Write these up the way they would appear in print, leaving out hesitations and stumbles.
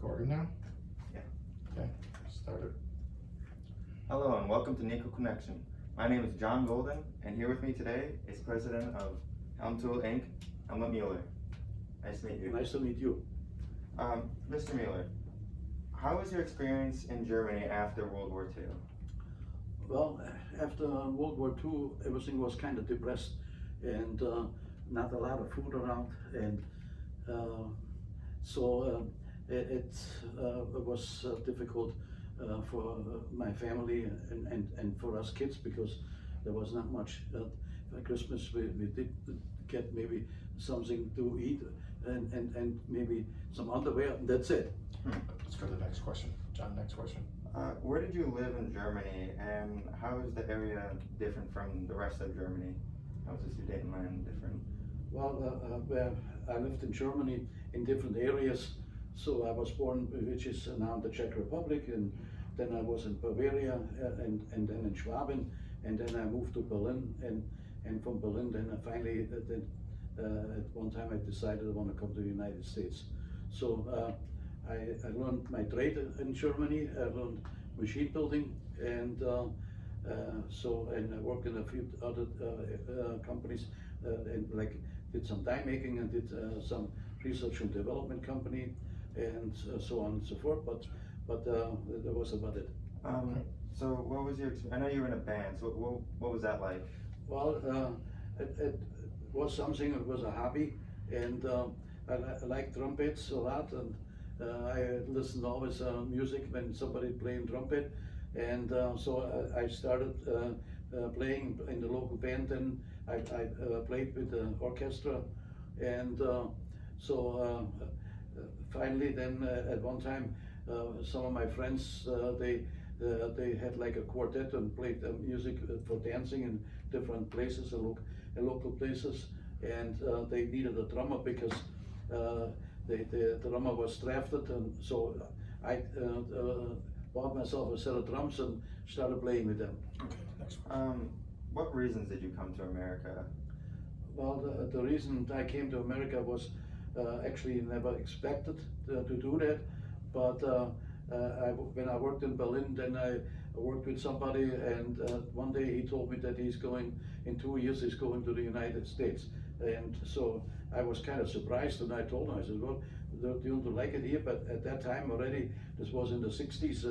Recording now? Yeah. Okay, start it. Hello and welcome to Neuqua Connection. My name is John Golden, and here with me today is President of Helm Tool Inc., Helmut Mueller. Nice to meet you. Nice to meet you. Mr. Mueller, how was your experience in Germany after World War II? Well, after World War II, everything was kind of depressed and not a lot of food around, and so it was difficult for my family and for us kids, because there was not much. For Christmas we did get maybe something to eat and maybe some underwear, and that's it. Let's go to the next question. John, next question. Where did you live in Germany, and how is the area different from the rest of Germany? How is the Sudetenland different? Well, where I lived in Germany in different areas. So I was born, which is now the Czech Republic, and then I was in Bavaria, and then in Schwaben, and then I moved to Berlin, and from Berlin then I finally, at one time I decided I want to come to the United States. So I learned my trade in Germany. I learned machine building, and and I worked in a few other companies, and like did some die making and did some research and development company, and so on and so forth. But that was about it. So what was your? I know you were in a band. So what was that like? Well, it was something. It was a hobby, and I like trumpets a lot, and I listened always music when somebody playing trumpet, and so I started playing in the local band. And I played with the orchestra, and finally then at one time some of my friends they had like a quartet and played music for dancing in different places, in local places, and they needed a drummer because the drummer was drafted, and so I bought myself a set of drums and started playing with them. Okay, next one. What reasons did you come to America? Well, the reason I came to America was actually never expected to do that, but when I worked in Berlin, then I worked with somebody, and one day he told me that in 2 years he's going to the United States, and so I was kind of surprised, and I told him, I said, well, do you like it here? But at that time already, this was in the 60s,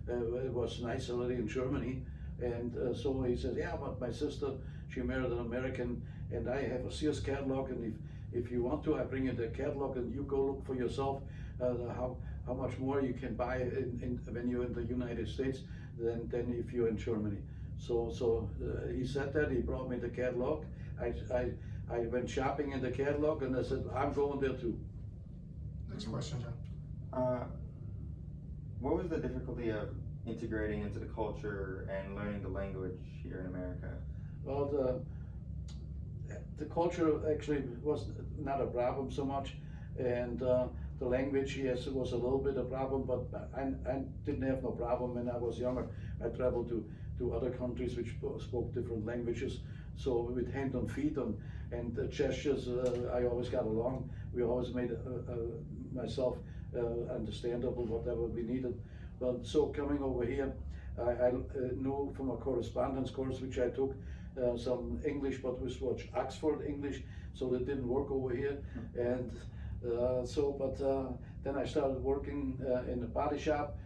it was nice already in Germany. And so he says, yeah, but my sister, she married an American, and I have a Sears catalog, and if you want to, I bring you the catalog, and you go look for yourself how much more you can buy when you're in the United States than if you're in Germany. So he said that, he brought me the catalog. I went shopping in the catalog, and I said, I'm going there too. Next question, John. What was the difficulty of integrating into the culture and learning the language here in America? Well, the culture actually was not a problem so much, and the language, yes, it was a little bit a problem, but I didn't have no problem when I was younger. I traveled to other countries which spoke different languages, so with hand on feet and gestures, I always got along. We always made myself understandable, whatever we needed. But so coming over here, I knew from a correspondence course which I took some English, but was Oxford English, so that didn't work over here. And then I started working in the body shop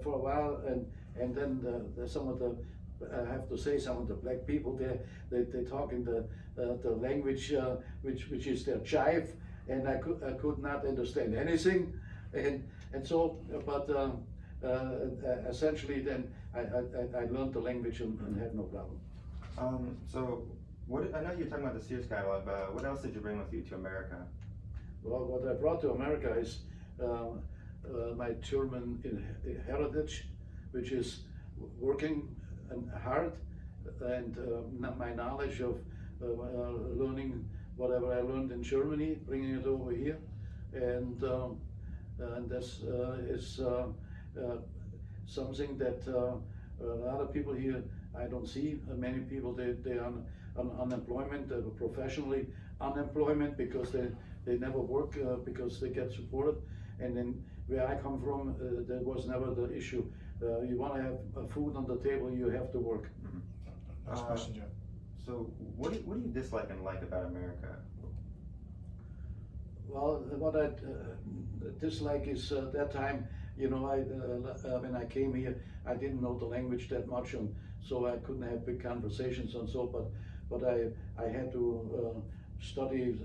for a while, and then some of the, I have to say, some of the black people they talk in the language which is their jive, and I could not understand anything, and so but. Essentially, then I learned the language and had no problem. So I know you're talking about the Sears catalog, but what else did you bring with you to America? Well, what I brought to America is my German heritage, which is working and hard, and my knowledge of learning whatever I learned in Germany, bringing it over here, and this is something that a lot of people here I don't see. Many people they are on unemployment, professionally unemployment, because they never work because they get supported, and then where I come from, that was never the issue. You want to have food on the table, you have to work. Next question, John. So what do you dislike and like about America? Well, what I dislike is that time, you know, when I came here, I didn't know the language that much, and so I couldn't have big conversations and so. But I had to study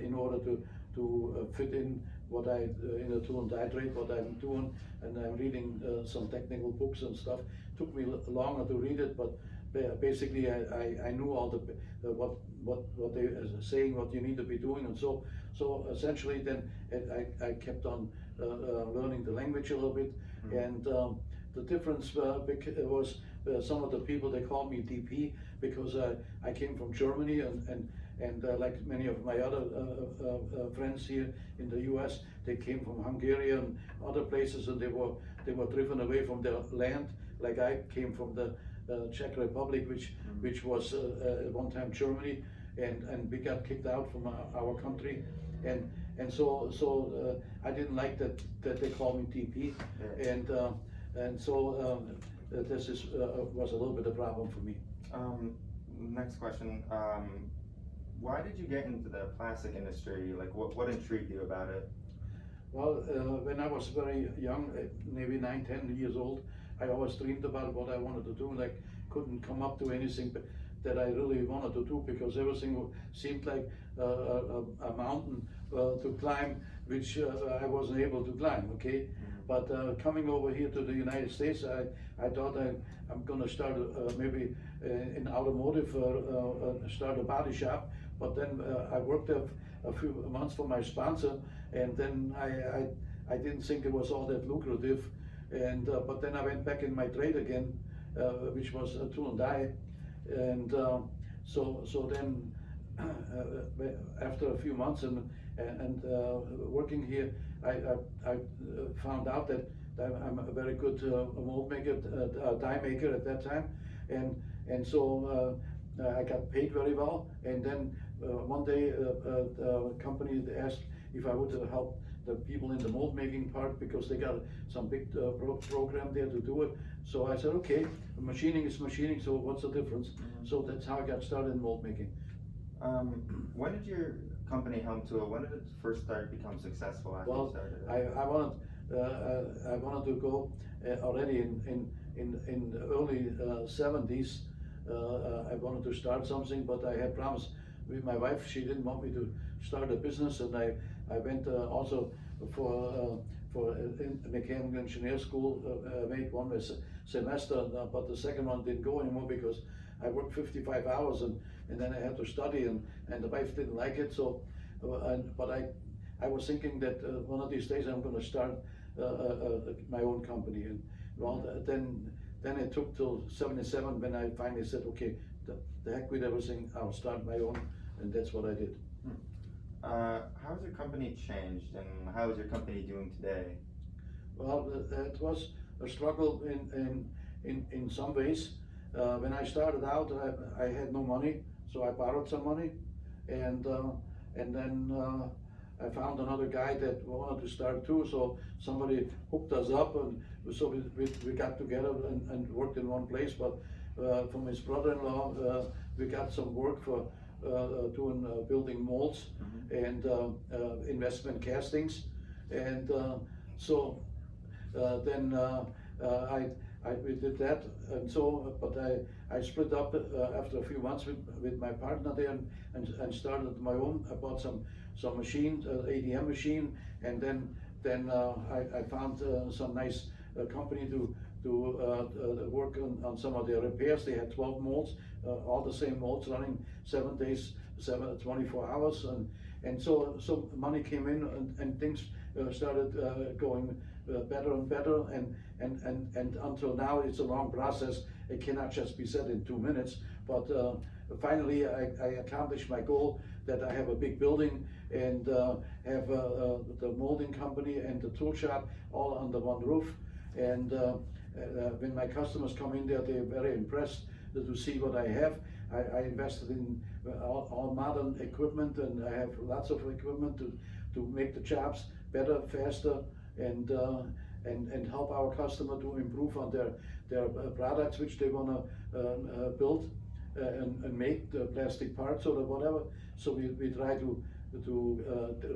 in order to fit in what in a tool and die trade, what I'm doing, and I'm reading some technical books and stuff. Took me longer to read it, but basically I knew all the what they are saying, what you need to be doing, and so essentially then I kept on learning the language a little bit, and the difference was some of the people, they called me DP because I came from Germany, and like many of my other friends here in the U.S., they came from Hungary and other places, and they were driven away from their land, like I came from the Czech Republic, which was at one time Germany, and we got kicked out from our country, and so I didn't like that they called me DP, and so this was a little bit of a problem for me. Next question. Why did you get into the plastic industry? Like, what intrigued you about it? Well, when I was very young, maybe 9, 10 years old, I always dreamed about what I wanted to do, and I couldn't come up to anything that I really wanted to do, because everything seemed like a mountain to climb, which I wasn't able to climb, okay? But coming over here to the United States, I thought I'm gonna start maybe in automotive, start a body shop, but then I worked there a few months for my sponsor, and then I didn't think it was all that lucrative, and but then I went back in my trade again, which was tool and die, and so then after a few months and working here, I found out that I'm a very good mold maker, die maker at that time, and so I got paid very well, and then one day the company asked if I would help the people in the mold making part, because they got some big program there to do it. So I said, okay, machining is machining, so what's the difference? So that's how I got started in mold making. When did your company Helm Tool, when did it first start to become successful after you started it? I wanted to go already in the early 70s. I wanted to start something, but I had promised with my wife, she didn't want me to start a business, and I went also for mechanical engineer school, made one semester, but the second one didn't go anymore because I worked 55 hours and then I had to study, and the wife didn't like it. So, but I was thinking that one of these days I'm going to start my own company, and well, then it took till 77 when I finally said, okay, the heck with everything, I'll start my own, and that's what I did. How has your company changed, and how is your company doing today? Well, it was a struggle in some ways. When I started out, I had no money, so I borrowed some money, and then I found another guy that wanted to start too, so somebody hooked us up, and so we got together and worked in one place. But from his brother-in-law, we got some work for doing building molds and investment castings, and so then we did that, and so, but I split up after a few months with my partner there, and started my own. I bought some machines, ADM machine, and then I found some nice company to work on some of their repairs. They had 12 molds, all the same molds running 7 days, 24 hours, and so money came in, and things started going better and better, and until now it's a long process. It cannot just be said in 2 minutes, but finally I accomplished my goal, that I have a big building and have the molding company and the tool shop all under one roof, and when my customers come in there, they're very impressed to see what I have. I invested in all modern equipment, and I have lots of equipment to make the jobs better, faster, and help our customer to improve on their products which they wanna build and make the plastic parts or whatever. So we try to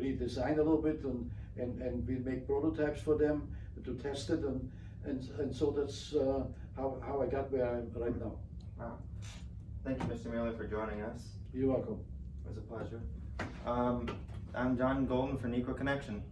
redesign a little bit and we make prototypes for them to test it and so that's how I got where I am right now. Wow. Thank you, Mr. Mueller, for joining us. You're welcome. It was a pleasure. I'm John Golden for Neuqua Connection.